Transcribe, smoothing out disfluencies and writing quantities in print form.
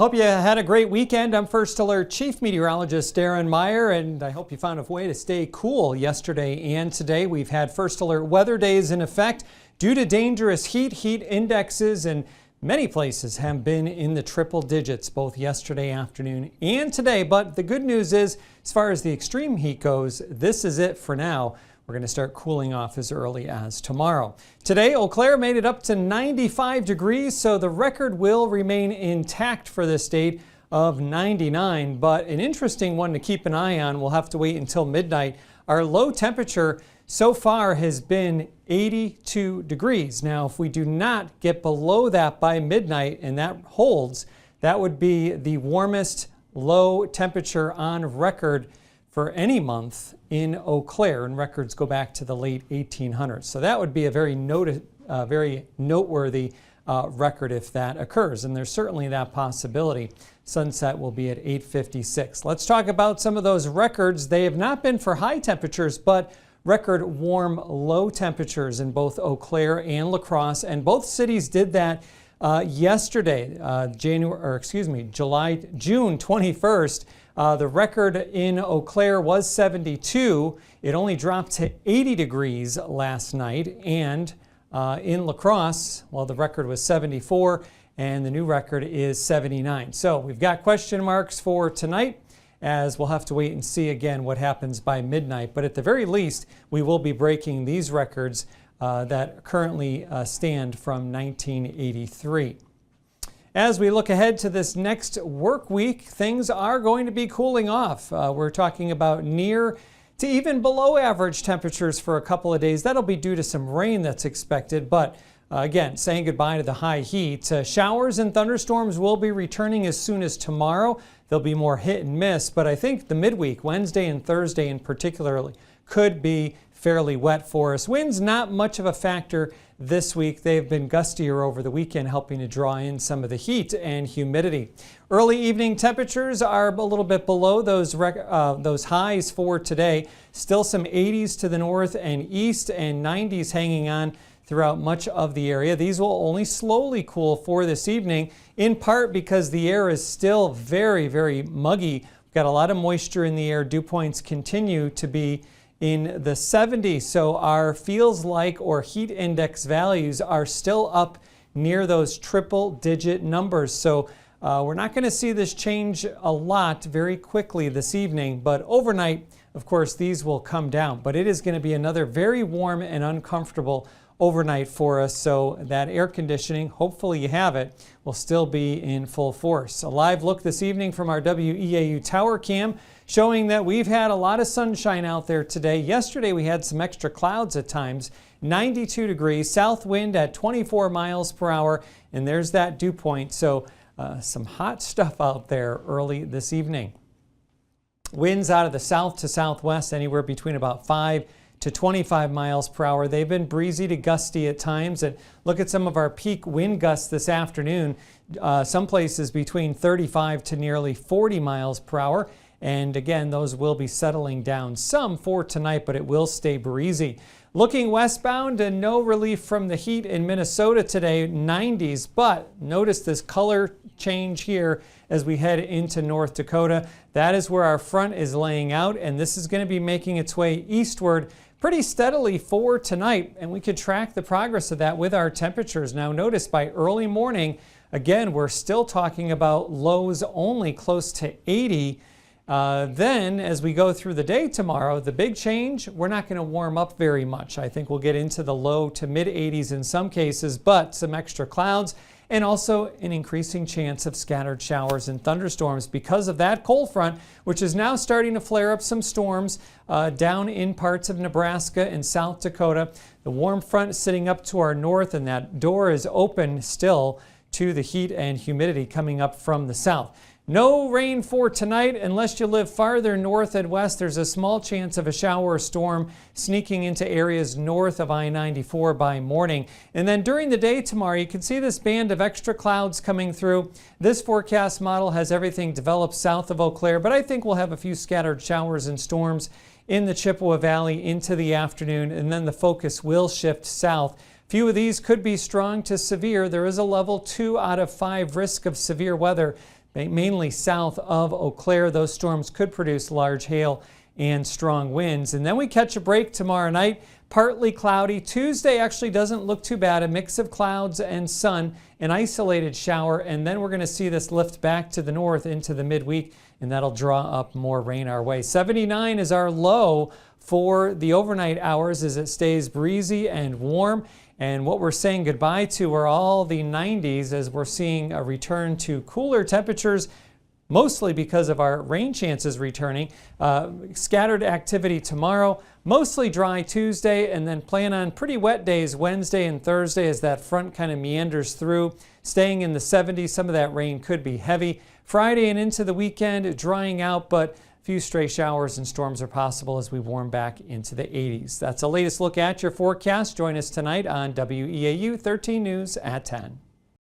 Hope you had a great weekend. I'm First Alert Chief Meteorologist Darren Meyer, and I hope you found a way to stay cool yesterday and today. We've had First Alert weather days in effect due to dangerous heat. Heat indexes in many places have been in the triple digits both yesterday afternoon and today. But the good news is, as far as the extreme heat goes, this is it for now. We're going to start cooling off as early as tomorrow. Today, Eau Claire made it up to 95 degrees, so the record will remain intact for this date of 99. But an interesting one to keep an eye on, we'll have to wait until midnight. Our low temperature so far has been 82 degrees. Now, if we do not get below that by midnight and that holds, that would be the warmest low temperature on record for any month in Eau Claire, and records go back to the late 1800s. So that would be a very noteworthy record if that occurs, and there's certainly that possibility. Sunset will be at 8:56. Let's talk about some of those records. They have not been for high temperatures, but record warm low temperatures in both Eau Claire and La Crosse, and both cities did that yesterday, June 21st. The record in Eau Claire was 72. It only dropped to 80 degrees last night. And in La Crosse, well, the record was 74, and the new record is 79. So we've got question marks for tonight, as we'll have to wait and see again what happens by midnight. But at the very least, we will be breaking these records that currently stand from 1983. As we look ahead to this next work week, things are going to be cooling off. We're talking about near to even below average temperatures for a couple of days. That'll be due to some rain that's expected, but again, saying goodbye to the high heat. Showers and thunderstorms will be returning as soon as tomorrow. They'll be more hit and miss, but I think the midweek, Wednesday and Thursday in particular, could be fairly wet for us. Winds not much of a factor this week. They've been gustier over the weekend, helping to draw in some of the heat and humidity. Early evening temperatures are a little bit below those highs for today. Still some 80s to the north and east, and 90s hanging on throughout much of the area. These will only slowly cool for this evening, in part because the air is still very, very muggy. We've got a lot of moisture in the air. Dew points continue to be in the 70s, so our feels like or heat index values are still up near those triple digit numbers. So we're not going to see this change a lot very quickly this evening, but overnight, of course, these will come down. But it is going to be another very warm and uncomfortable overnight for us, so that air conditioning, hopefully you have it, will still be in full force. A live look this evening from our WEAU tower cam showing that we've had a lot of sunshine out there today. Yesterday we had some extra clouds at times. 92 degrees, south wind at 24 miles per hour, and there's that dew point. So some hot stuff out there early this evening. Winds out of the south to southwest anywhere between about 5 to 25 miles per hour. They've been breezy to gusty at times. And look at some of our peak wind gusts this afternoon. Some places between 35 to nearly 40 miles per hour. And again, those will be settling down some for tonight, but it will stay breezy. Looking westbound, and no relief from the heat in Minnesota today, 90s. But notice this color change here as we head into North Dakota. That is where our front is laying out, and this is going to be making its way eastward pretty steadily for tonight, and we could track the progress of that with our temperatures. Now notice by early morning, again, we're still talking about lows only close to 80. Then as we go through the day tomorrow, the big change, we're not going to warm up very much. I think we'll get into the low to mid 80s in some cases, but some extra clouds and also an increasing chance of scattered showers and thunderstorms because of that cold front, which is now starting to flare up some storms down in parts of Nebraska and South Dakota. The warm front is sitting up to our north, and that door is open still to the heat and humidity coming up from the south. No rain for tonight unless you live farther north and west. There's a small chance of a shower or storm sneaking into areas north of I-94 by morning. And then during the day tomorrow, you can see this band of extra clouds coming through. This forecast model has everything developed south of Eau Claire, but I think we'll have a few scattered showers and storms in the Chippewa Valley into the afternoon, and then the focus will shift south. Few of these could be strong to severe. There is a level 2 out of 5 risk of severe weather mainly south of Eau Claire. Those storms could produce large hail and strong winds. And then we catch a break tomorrow night. Partly cloudy. Tuesday actually doesn't look too bad. A mix of clouds and sun, an isolated shower, and then we're going to see this lift back to the north into the midweek, and that'll draw up more rain our way. 79 is our low for the overnight hours as it stays breezy and warm. And what we're saying goodbye to are all the 90s as we're seeing a return to cooler temperatures, mostly because of our rain chances returning. Scattered activity tomorrow, mostly dry Tuesday, and then plan on pretty wet days Wednesday and Thursday as that front kind of meanders through, staying in the 70s. Some of that rain could be heavy. Friday and into the weekend, drying out, but a few stray showers and storms are possible as we warm back into the 80s. That's the latest look at your forecast. Join us tonight on WEAU 13 News at 10.